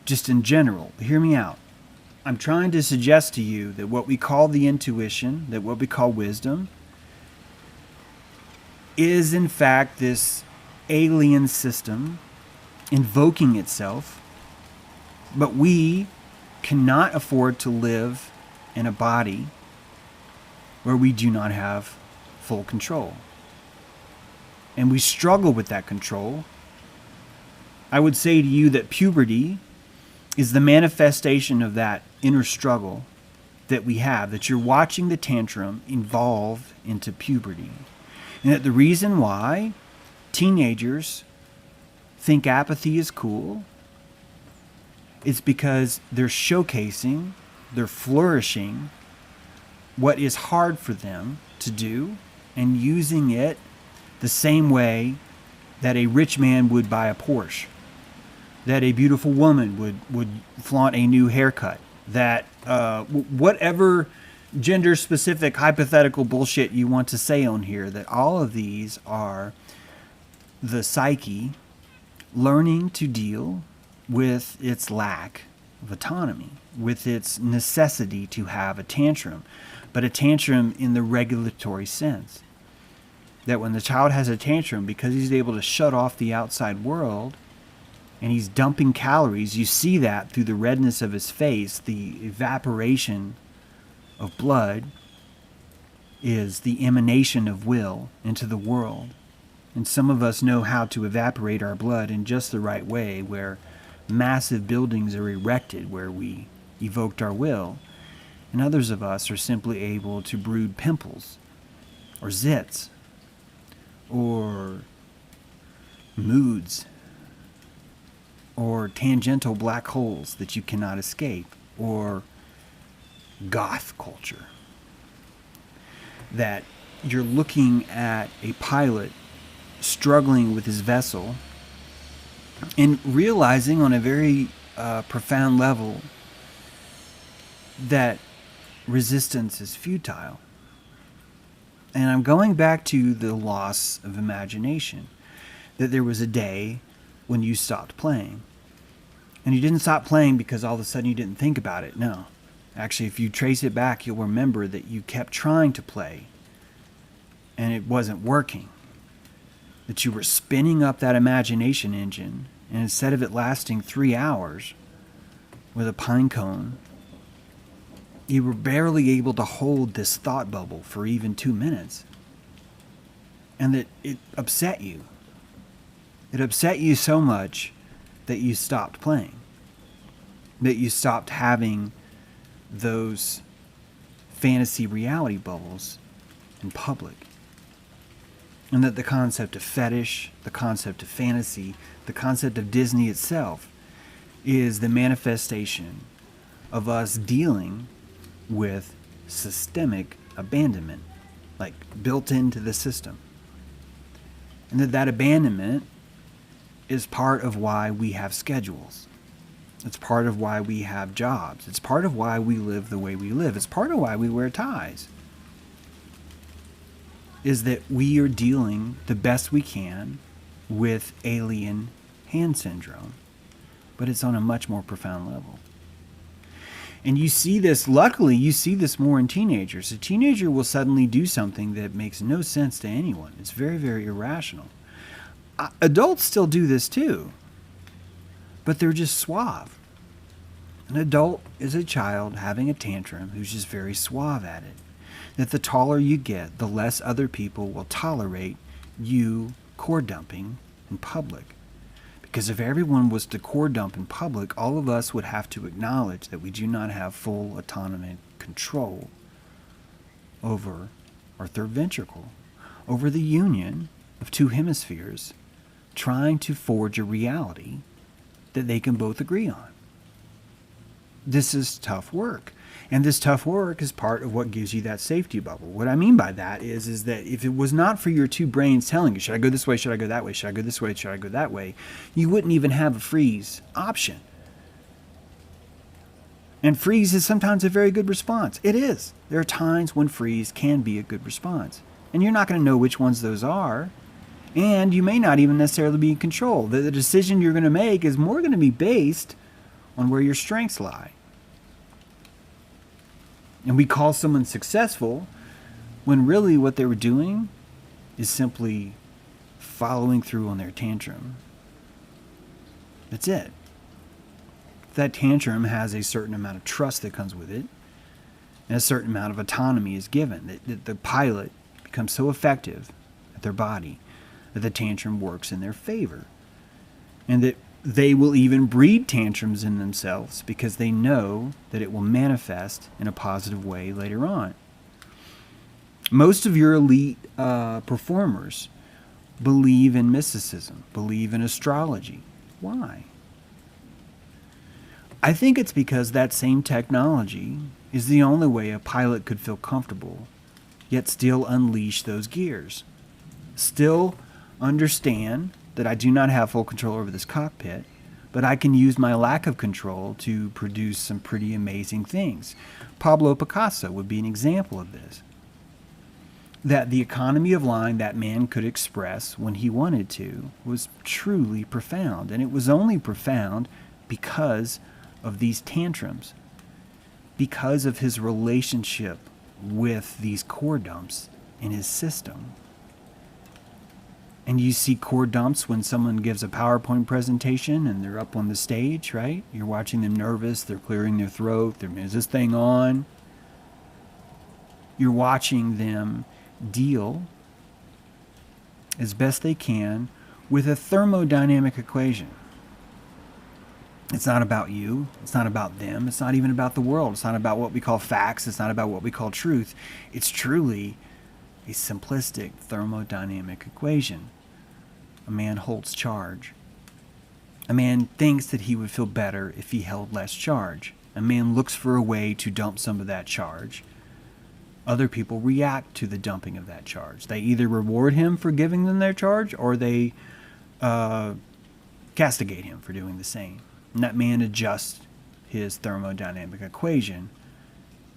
just in general? Hear me out. I'm trying to suggest to you that what we call the intuition, that what we call wisdom, is in fact this alien system invoking itself, but we cannot afford to live in a body where we do not have full control. And we struggle with that control. I would say to you that puberty is the manifestation of that inner struggle that we have, that you're watching the tantrum evolve into puberty. And that the reason why teenagers think apathy is cool is because they're showcasing, they're flourishing what is hard for them to do and using it the same way that a rich man would buy a Porsche, that a beautiful woman would flaunt a new haircut, that whatever gender-specific hypothetical bullshit you want to say on here, that all of these are the psyche learning to deal with its lack of autonomy, with its necessity to have a tantrum, but a tantrum in the regulatory sense. That when the child has a tantrum, because he's able to shut off the outside world and he's dumping calories, you see that through the redness of his face, the evaporation of blood is the emanation of will into the world. And some of us know how to evaporate our blood in just the right way, where massive buildings are erected where we evoked our will. And others of us are simply able to brood pimples or zits or moods or tangential black holes that you cannot escape, or goth culture. That you're looking at a pilot struggling with his vessel and realizing on a very profound level that resistance is futile. And I'm going back to the loss of imagination. That there was a day when you stopped playing. And you didn't stop playing because all of a sudden you didn't think about it. No. Actually, if you trace it back, you'll remember that you kept trying to play and it wasn't working. That you were spinning up that imagination engine, and instead of it lasting 3 hours with a pine cone, you were barely able to hold this thought bubble for even 2 minutes. And that it upset you. It upset you so much that you stopped playing. That you stopped having those fantasy reality bubbles in public. And that the concept of fetish, the concept of fantasy, the concept of Disney itself is the manifestation of us dealing with systemic abandonment, like built into the system. And that abandonment is part of why we have schedules. It's part of why we have jobs. It's part of why we live the way we live. It's part of why we wear ties. Is that we are dealing the best we can with alien hand syndrome. But it's on a much more profound level. And you see this, luckily, you see this more in teenagers. A teenager will suddenly do something that makes no sense to anyone. It's very, very irrational. Adults still do this too, but they're just suave. An adult is a child having a tantrum who's just very suave at it. That the taller you get, the less other people will tolerate you core dumping in public. Because if everyone was to core dump in public, all of us would have to acknowledge that we do not have full autonomy control over our third ventricle, over the union of two hemispheres trying to forge a reality that they can both agree on. this is tough work. And this tough work is part of what gives you that safety bubble. What I mean by that is that if it was not for your two brains telling you, should I go this way, should I go that way, should I go this way, should I go that way, you wouldn't even have a freeze option. And freeze is sometimes a very good response. It is. There are times when freeze can be a good response. And you're not going to know which ones those are. And you may not even necessarily be in control. The decision you're going to make is more going to be based on where your strengths lie. And we call someone successful when really what they were doing is simply following through on their tantrum. That's it. That tantrum has a certain amount of trust that comes with it, and a certain amount of autonomy is given. That the pilot becomes so effective at their body that the tantrum works in their favor. And that they will even breed tantrums in themselves because they know that it will manifest in a positive way later on. Most of your elite performers believe in mysticism, believe in astrology. Why? I think it's because that same technology is the only way a pilot could feel comfortable, yet still unleash those gears. Still understand that I do not have full control over this cockpit, but I can use my lack of control to produce some pretty amazing things. Pablo Picasso would be an example of this. That the economy of line that man could express when he wanted to was truly profound, and it was only profound because of these tantrums, because of his relationship with these core dumps in his system. And you see core dumps when someone gives a PowerPoint presentation and they're up on the stage, right? You're watching them nervous, they're clearing their throat, is this thing on? You're watching them deal as best they can with a thermodynamic equation. It's not about you, it's not about them, it's not even about the world, it's not about what we call facts, it's not about what we call truth. It's truly a simplistic thermodynamic equation. A man holds charge. A man thinks that he would feel better if he held less charge. A man looks for a way to dump some of that charge. Other people react to the dumping of that charge. They either reward him for giving them their charge, or they castigate him for doing the same. And that man adjusts his thermodynamic equation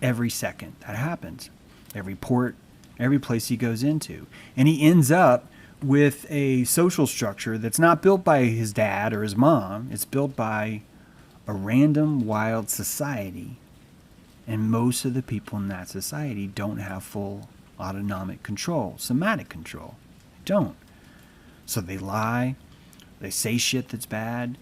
every second that happens. Every port, every place he goes into. And he ends up with a social structure that's not built by his dad or his mom. It's built by a random, wild society. And most of the people in that society don't have full autonomic control, somatic control. They don't. So they lie, they say shit that's bad,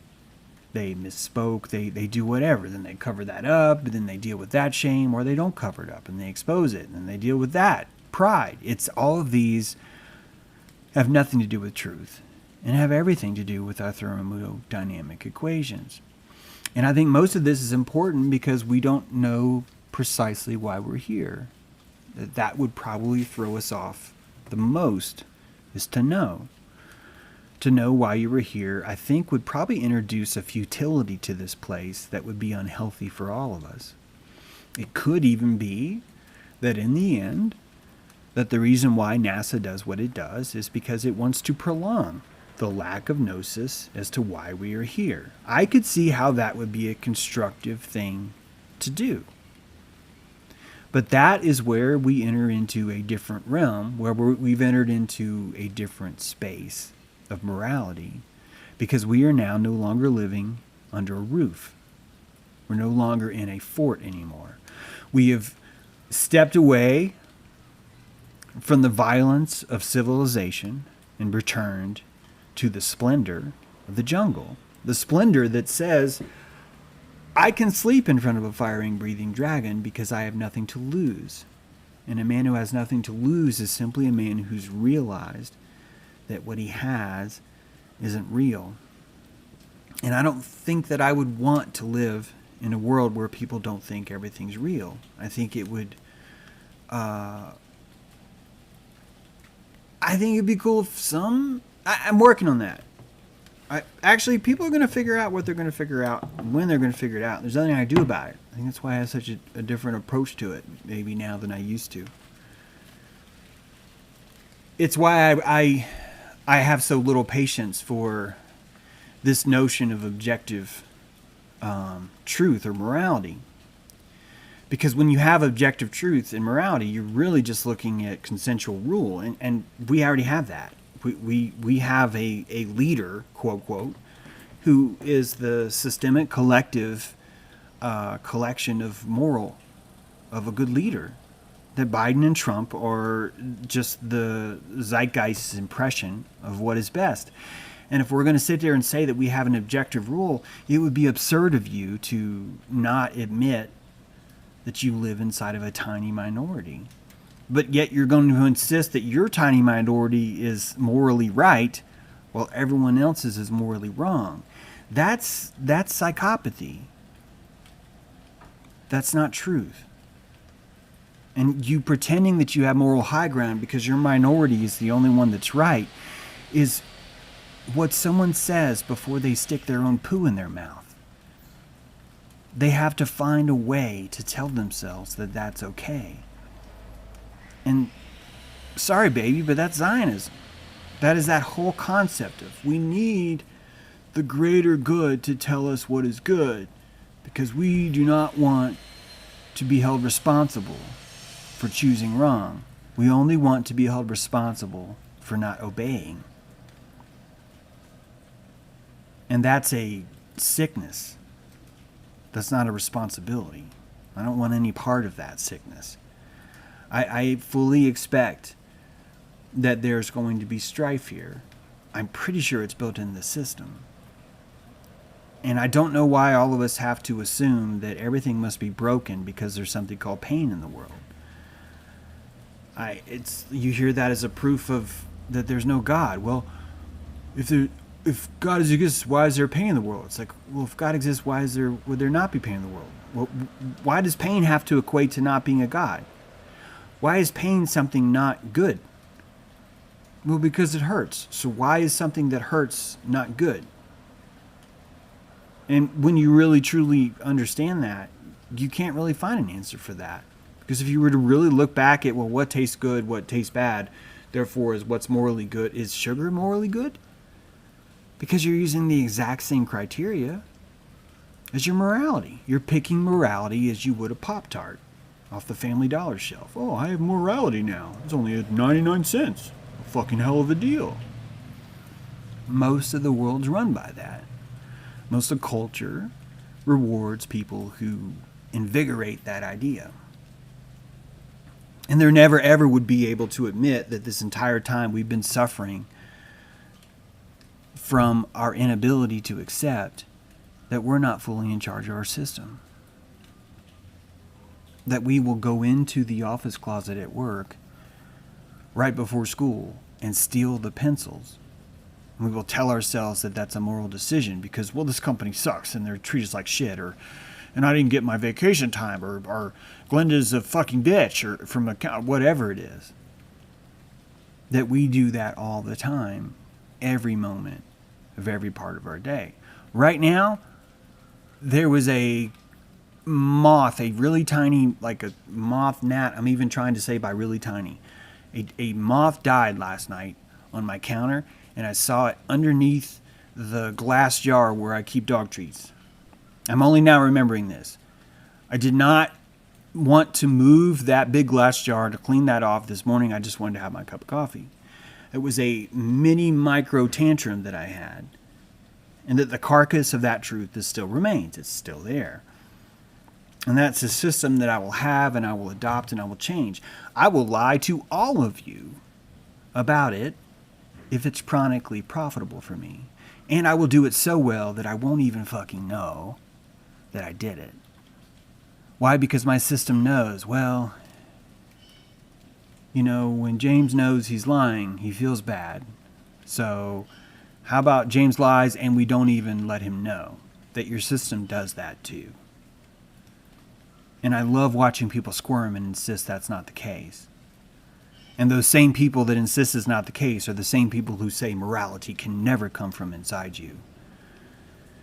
they misspoke, they do whatever. Then they cover that up, and then they deal with that shame, or they don't cover it up and they expose it, and then they deal with that. Pride. It's all of these have nothing to do with truth and have everything to do with our thermodynamic equations. And I think most of this is important because we don't know precisely why we're here. That would probably throw us off the most, is to know. To know why you were here, I think, would probably introduce a futility to this place that would be unhealthy for all of us. It could even be that in the end, that the reason why NASA does what it does is because it wants to prolong the lack of gnosis as to why we are here. I could see how that would be a constructive thing to do. But that is where we enter into a different realm, where we've entered into a different space of morality, because we are now no longer living under a roof. We're no longer in a fort anymore. We have stepped away from the violence of civilization and returned to the splendor of the jungle. The splendor that says, I can sleep in front of a firing, breathing dragon because I have nothing to lose. And a man who has nothing to lose is simply a man who's realized that what he has isn't real. And I don't think that I would want to live in a world where people don't think everything's real. I think it would... I think it'd be cool if I'm working on that. Actually, people are going to figure out what they're going to figure out when they're going to figure it out. There's nothing I do about it. I think that's why I have such a different approach to it, maybe now than I used to. It's why I have so little patience for this notion of objective truth or morality. Because when you have objective truth and morality, you're really just looking at consensual rule, and we already have that. We have a leader, quote, quote, who is the systemic collective collection of a good leader. That Biden and Trump are just the zeitgeist's impression of what is best. And if we're going to sit there and say that we have an objective rule, it would be absurd of you to not admit that you live inside of a tiny minority. But yet you're going to insist that your tiny minority is morally right while everyone else's is morally wrong. That's psychopathy. That's not truth. And you pretending that you have moral high ground because your minority is the only one that's right is what someone says before they stick their own poo in their mouth. They have to find a way to tell themselves that that's okay. And sorry, baby, but that's Zionism. That is that whole concept of we need the greater good to tell us what is good because we do not want to be held responsible for choosing wrong. We only want to be held responsible for not obeying. And that's a sickness. That's not a responsibility. I don't want any part of that sickness. I fully expect that there's going to be strife here. I'm pretty sure it's built in the system. And I don't know why all of us have to assume that everything must be broken because there's something called pain in the world. You hear that as a proof of that there's no God. Well, if God exists, why is there pain in the world? It's like, well, if God exists, would there not be pain in the world? Well, why does pain have to equate to not being a God? Why is pain something not good? Well, because it hurts. So why is something that hurts not good? And when you really truly understand that, you can't really find an answer for that. Because if you were to really look back at, well, what tastes good, what tastes bad, therefore is what's morally good, is sugar morally good? Because you're using the exact same criteria as your morality. You're picking morality as you would a Pop-Tart off the Family Dollar shelf. Oh, I have morality now. It's only at 99 cents. A fucking hell of a deal. Most of the world's run by that. Most of culture rewards people who invigorate that idea. And there never ever would be able to admit that this entire time we've been suffering from our inability to accept that we're not fully in charge of our system. That we will go into the office closet at work right before school and steal the pencils. And we will tell ourselves that that's a moral decision because, well, this company sucks and they're treated us like shit, and I didn't get my vacation time, or Glenda's a fucking bitch, or from a whatever it is. That we do that all the time, every moment of every part of our day. Right now, there was a moth, a really tiny, like a moth gnat. I'm even trying to say by really tiny. A moth died last night on my counter, and I saw it underneath the glass jar where I keep dog treats. I'm only now remembering this. I did not want to move that big glass jar to clean that off this morning. I just wanted to have my cup of coffee. It was a mini micro tantrum that I had. And that the carcass of that truth is still remains. It's still there. And that's a system that I will have and I will adopt and I will change. I will lie to all of you about it if it's chronically profitable for me. And I will do it so well that I won't even fucking know that I did it. Why? Because my system knows, well, you know, when James knows he's lying, he feels bad. So how about James lies and we don't even let him know? That your system does that too. And I love watching people squirm and insist that's not the case. And those same people that insist it's not the case are the same people who say morality can never come from inside you.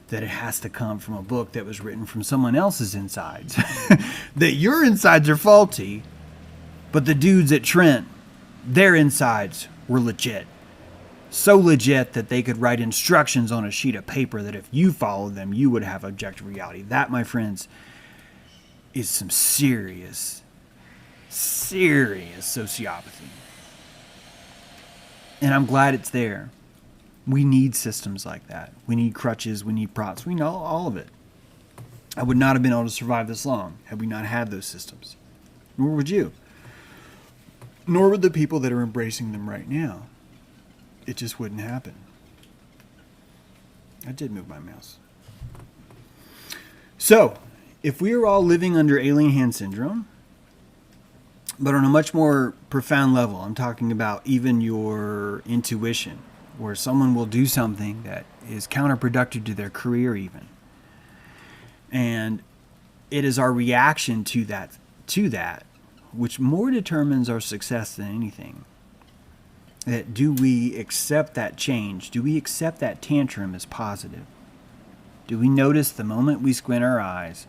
That it has to come from a book that was written from someone else's insides. That your insides are faulty, but the dudes at Trent, their insides were legit. So legit that they could write instructions on a sheet of paper that if you followed them, you would have objective reality. That, my friends, is some serious sociopathy. And I'm glad it's there. We need systems like that. We need crutches. We need props. We know all of it. I would not have been able to survive this long had we not had those systems. Nor would you. Nor would the people that are embracing them right now. It just wouldn't happen. I did move my mouse. So, if we are all living under alien hand syndrome, but on a much more profound level, I'm talking about even your intuition, where someone will do something that is counterproductive to their career even. And it is our reaction to that, which more determines our success than anything. That do we accept that change? Do we accept that tantrum as positive? Do we notice the moment we squint our eyes,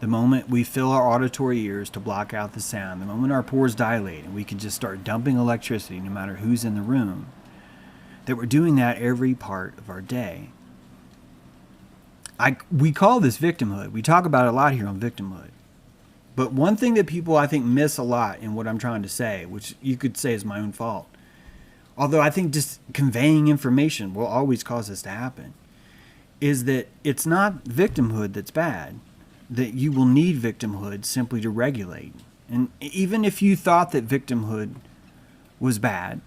the moment we fill our auditory ears to block out the sound, the moment our pores dilate and we can just start dumping electricity no matter who's in the room, that we're doing that every part of our day? We call this victimhood. We talk about it a lot here on Victimhood. But one thing that people, I think, miss a lot in what I'm trying to say, which you could say is my own fault, although I think just conveying information will always cause this to happen, is that it's not victimhood that's bad, that you will need victimhood simply to regulate. And even if you thought that victimhood was bad,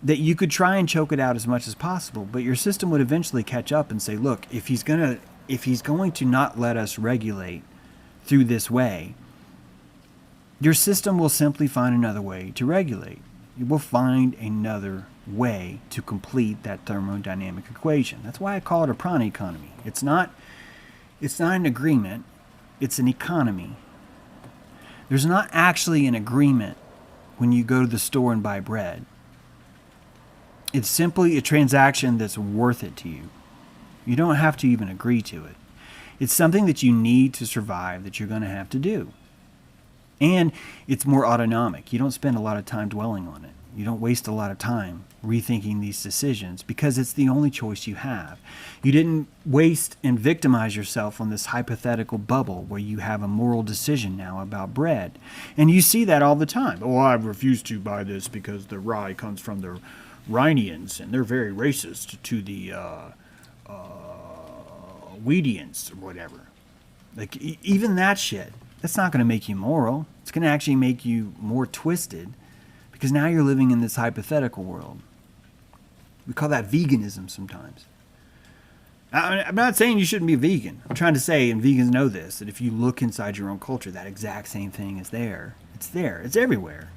that you could try and choke it out as much as possible, but your system would eventually catch up and say, look, if he's going to not let us regulate through this way, your system will simply find another way to regulate. It will find another way to complete that thermodynamic equation. That's why I call it a prana economy. It's not an agreement, it's an economy. There's not actually an agreement when you go to the store and buy bread. It's simply a transaction that's worth it to you. You don't have to even agree to it. It's something that you need to survive that you're going to have to do. And it's more autonomic. You don't spend a lot of time dwelling on it. You don't waste a lot of time rethinking these decisions because it's the only choice you have. You didn't waste and victimize yourself on this hypothetical bubble where you have a moral decision now about bread. And you see that all the time. Oh, I refuse to buy this because the rye comes from the Rhinians and they're very racist to the Weedians or whatever. Like, even that shit, that's not going to make you moral. It's going to actually make you more twisted because now you're living in this hypothetical world. We call that veganism sometimes. I'm not saying you shouldn't be a vegan. I'm trying to say, and vegans know this, that if you look inside your own culture, that exact same thing is there. It's there. It's everywhere.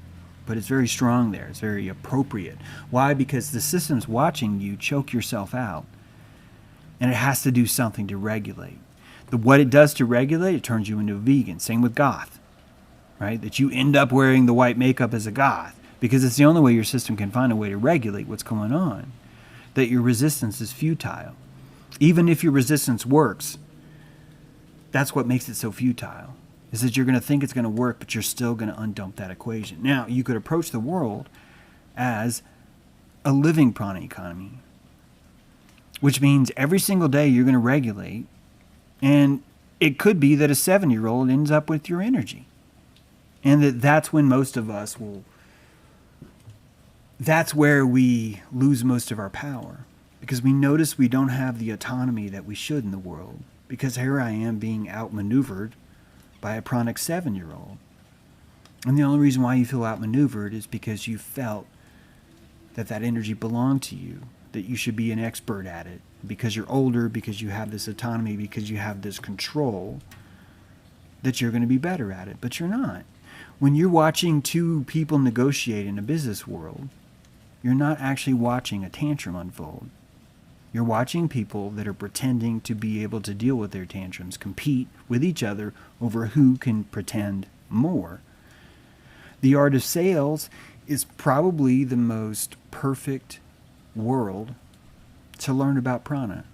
But it's very strong there. It's very appropriate. Why? Because the system's watching you choke yourself out. And it has to do something to regulate. What it does to regulate, it turns you into a vegan. Same with goth, right? That you end up wearing the white makeup as a goth because it's the only way your system can find a way to regulate what's going on. That your resistance is futile. Even if your resistance works, that's what makes it so futile. Is that you're going to think it's going to work, but you're still going to undump that equation. Now, you could approach the world as a living prana economy, which means every single day you're going to regulate, and it could be that a 7-year-old ends up with your energy. And that's when most of us will, that's where we lose most of our power. Because we notice we don't have the autonomy that we should in the world. Because here I am being outmaneuvered by a pranic 7-year-old. And the only reason why you feel outmaneuvered is because you felt that that energy belonged to you, that you should be an expert at it, because you're older, because you have this autonomy, because you have this control, that you're going to be better at it, but you're not. When you're watching two people negotiate in a business world, you're not actually watching a tantrum unfold. You're watching people that are pretending to be able to deal with their tantrums, compete with each other over who can pretend more. The art of sales is probably the most perfect world to learn about prana,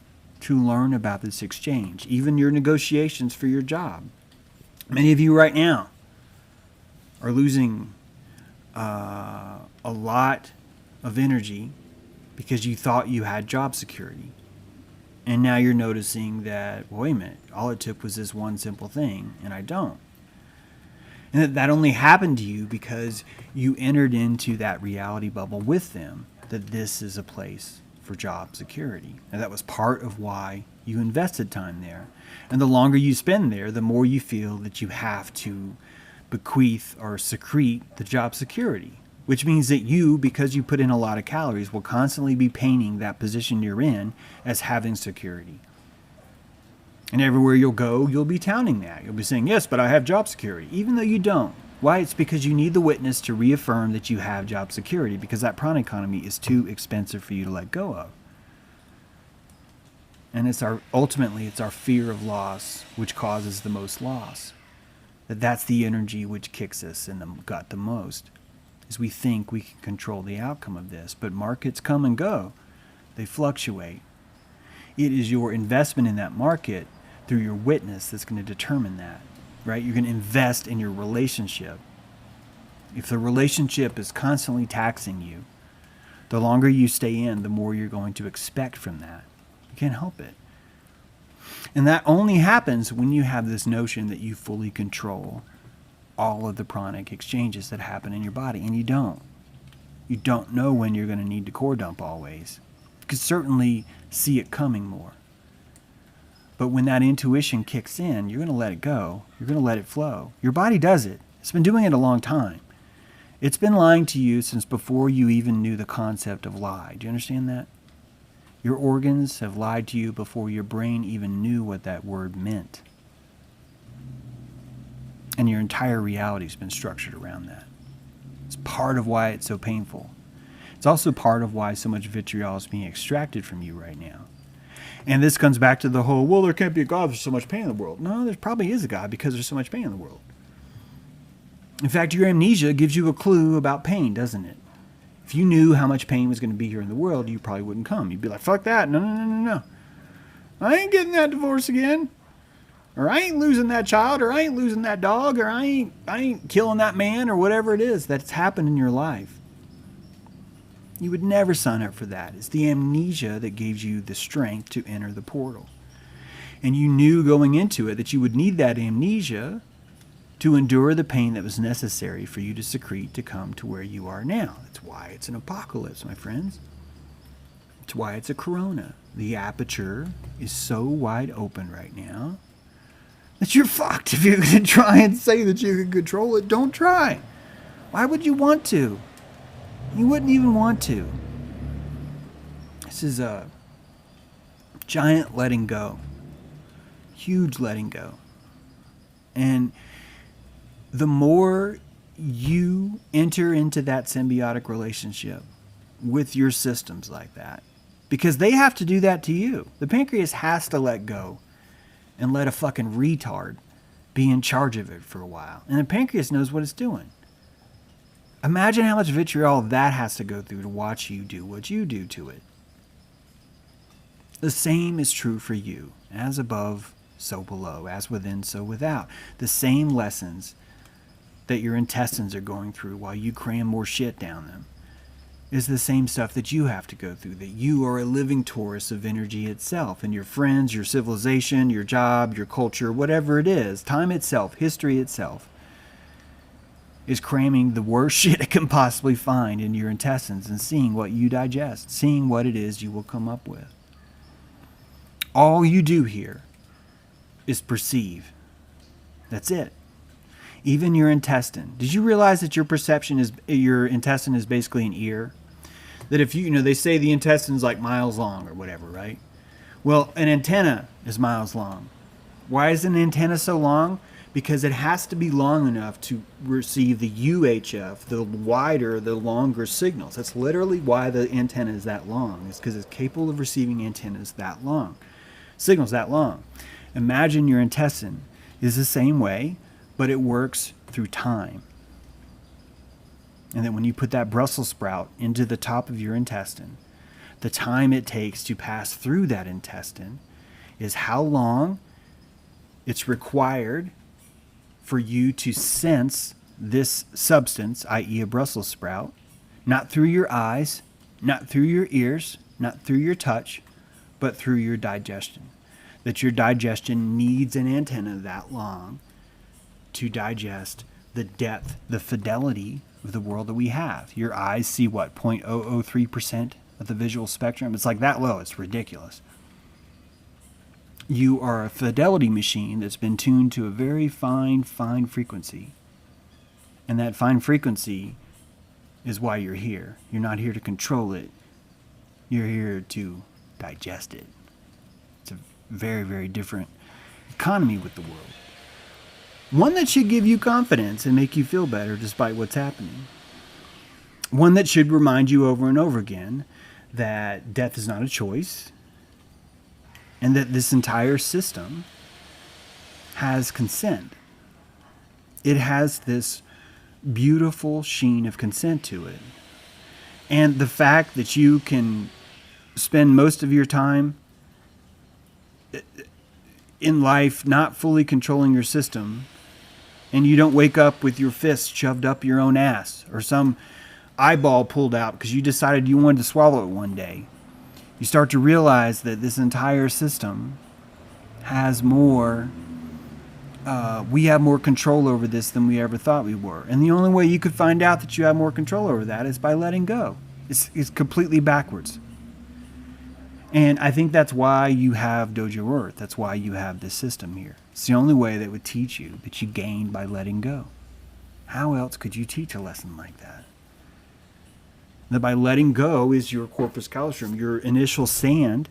to learn about this exchange, even your negotiations for your job. Many of you right now are losing a lot of energy because you thought you had job security. And now you're noticing that, well, wait a minute, all it took was this one simple thing, and I don't. And that only happened to you because you entered into that reality bubble with them, that this is a place for job security. And that was part of why you invested time there. And the longer you spend there, the more you feel that you have to bequeath or secrete the job security, which means that you, because you put in a lot of calories, will constantly be painting that position you're in as having security. And everywhere you'll go, you'll be touting that. You'll be saying, yes, but I have job security, even though you don't. Why? It's because you need the witness to reaffirm that you have job security, because that prana economy is too expensive for you to let go of. And ultimately it's our fear of loss which causes the most loss. That's the energy which kicks us in the gut the most, is we think we can control the outcome of this. But markets come and go. They fluctuate. It is your investment in that market through your witness that's going to determine that, right? You're going to invest in your relationship. If the relationship is constantly taxing you, the longer you stay in, the more you're going to expect from that. You can't help it. And that only happens when you have this notion that you fully control all of the pranic exchanges that happen in your body. And you don't. You don't know when you're going to need to core dump always. You can certainly see it coming more. But when that intuition kicks in, you're going to let it go. You're going to let it flow. Your body does it. It's been doing it a long time. It's been lying to you since before you even knew the concept of lie. Do you understand that? Your organs have lied to you before your brain even knew what that word meant. And your entire reality has been structured around that. It's part of why it's so painful. It's also part of why so much vitriol is being extracted from you right now. And this comes back to the whole, well, there can't be a God, there's so much pain in the world. No, there probably is a God because there's so much pain in the world. In fact, your amnesia gives you a clue about pain, doesn't it? If you knew how much pain was going to be here in the world, you probably wouldn't come. You'd be like, fuck that. No. I ain't getting that divorce again. Or I ain't losing that child, or I ain't losing that dog, or I ain't killing that man, or whatever it is that's happened in your life. You would never sign up for that. It's the amnesia that gives you the strength to enter the portal. And you knew going into it that you would need that amnesia to endure the pain that was necessary for you to secrete to come to where you are now. That's why it's an apocalypse, my friends. It's why it's a corona. The aperture is so wide open right now that you're fucked. If you're going to try and say that you can control it, don't try. Why would you want to? You wouldn't even want to. This is a giant letting go. Huge letting go. And the more you enter into that symbiotic relationship with your systems like that, because they have to do that to you. The pancreas has to let go and let a fucking retard be in charge of it for a while. And the pancreas knows what it's doing. Imagine how much vitriol that has to go through to watch you do what you do to it. The same is true for you. As above, so below. As within, so without. The same lessons that your intestines are going through while you cram more shit down them is the same stuff that you have to go through, that you are a living torus of energy itself, and your friends, your civilization, your job, your culture, whatever it is, time itself, history itself, is cramming the worst shit it can possibly find in your intestines and seeing what you digest, seeing what it is you will come up with. All you do here is perceive. That's it. Even your intestine. Did you realize that your intestine is basically an ear? That if they say the intestine's like miles long or whatever, right? Well, an antenna is miles long. Why is an antenna so long? Because it has to be long enough to receive the UHF, the wider, the longer signals. That's literally why the antenna is that long. It's because it's capable of receiving antennas that long, signals that long. Imagine your intestine is the same way, but it works through time. And that when you put that Brussels sprout into the top of your intestine, the time it takes to pass through that intestine is how long it's required for you to sense this substance, i.e. a Brussels sprout, not through your eyes, not through your ears, not through your touch, but through your digestion. That your digestion needs an antenna that long to digest the depth, the fidelity of the world that we have. Your eyes see what, 0.003% of the visual spectrum? It's like that low. It's ridiculous. You are a fidelity machine that's been tuned to a very fine frequency. And that fine frequency is why you're here. You're not here to control it. You're here to digest it. It's a very, very different economy with the world. One that should give you confidence and make you feel better despite what's happening. One that should remind you over and over again that death is not a choice, and that this entire system has consent. It has this beautiful sheen of consent to it. And the fact that you can spend most of your time in life not fully controlling your system, and you don't wake up with your fist shoved up your own ass or some eyeball pulled out because you decided you wanted to swallow it one day. You start to realize that this entire system has more, we have more control over this than we ever thought we were. And the only way you could find out that you have more control over that is by letting go. It's completely backwards. And I think that's why you have Dojo Earth. That's why you have this system here. It's the only way that would teach you that you gained by letting go. How else could you teach a lesson like that? That by letting go is your Corpus Callosum, your initial sand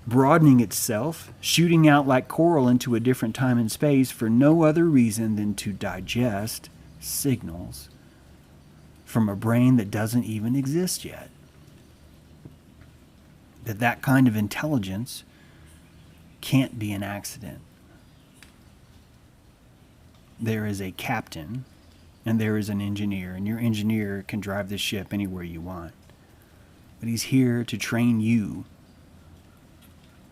broadening itself, shooting out like coral into a different time and space for no other reason than to digest signals from a brain that doesn't even exist yet. That kind of intelligence can't be an accident. There is a captain and there is an engineer, and your engineer can drive this ship anywhere you want. But he's here to train you.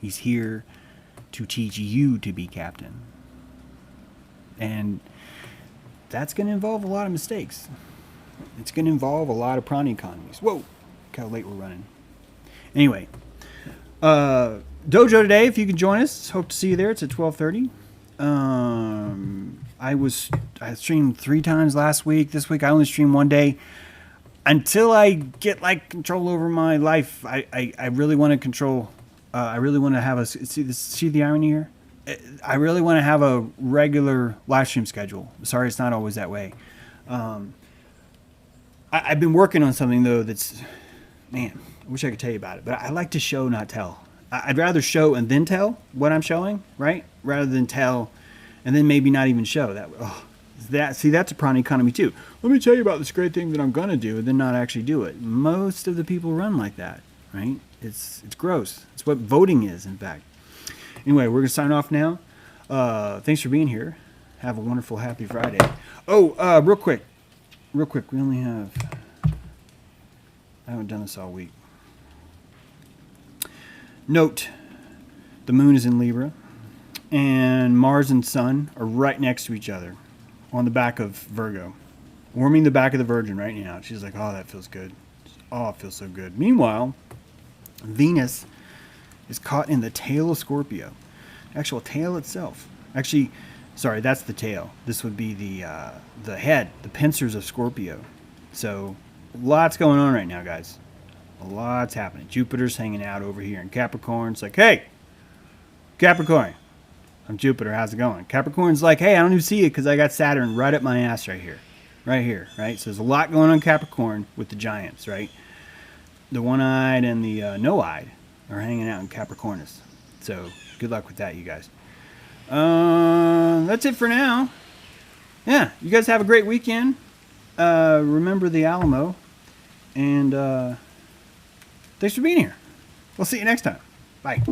He's here to teach you to be captain. And that's going to involve a lot of mistakes. It's going to involve a lot of prana economies. Whoa, look how late we're running. Anyway, dojo today, if you can join us, hope to see you there. It's at 12:30. I streamed 3 times last week. This week I only streamed 1 day. Until I get like control over my life, I really want to control. I really want to have a see the irony here. I really want to have a regular live stream schedule. Sorry, it's not always that way. I've been working on something though that's, man, I wish I could tell you about it, but I like to show, not tell. I'd rather show and then tell what I'm showing, right? Rather than tell and then maybe not even show that. That's a prana economy too. Let me tell you about this great thing that I'm going to do and then not actually do it. Most of the people run like that, right? It's gross. It's what voting is, in fact. Anyway, we're going to sign off now. Thanks for being here. Have a wonderful, happy Friday. Oh, real quick. We only have... I haven't done this all week. Note, the moon is in Libra, and Mars and Sun are right next to each other on the back of Virgo. Warming the back of the Virgin right now. She's like, oh, that feels good. Oh, it feels so good. Meanwhile, Venus is caught in the tail of Scorpio. Actual tail itself. Actually, sorry, that's the tail. This would be the head, the pincers of Scorpio. So, lots going on right now, guys. A lot's happening. Jupiter's hanging out over here in Capricorn. It's like, hey, Capricorn, I'm Jupiter. How's it going? Capricorn's like, hey, I don't even see it because I got Saturn right up my ass right here. Right here, right? So there's a lot going on in Capricorn with the giants, right? The one-eyed and the no-eyed are hanging out in Capricornus. So good luck with that, you guys. That's it for now. Yeah, you guys have a great weekend. Remember the Alamo. And thanks for being here. We'll see you next time. Bye.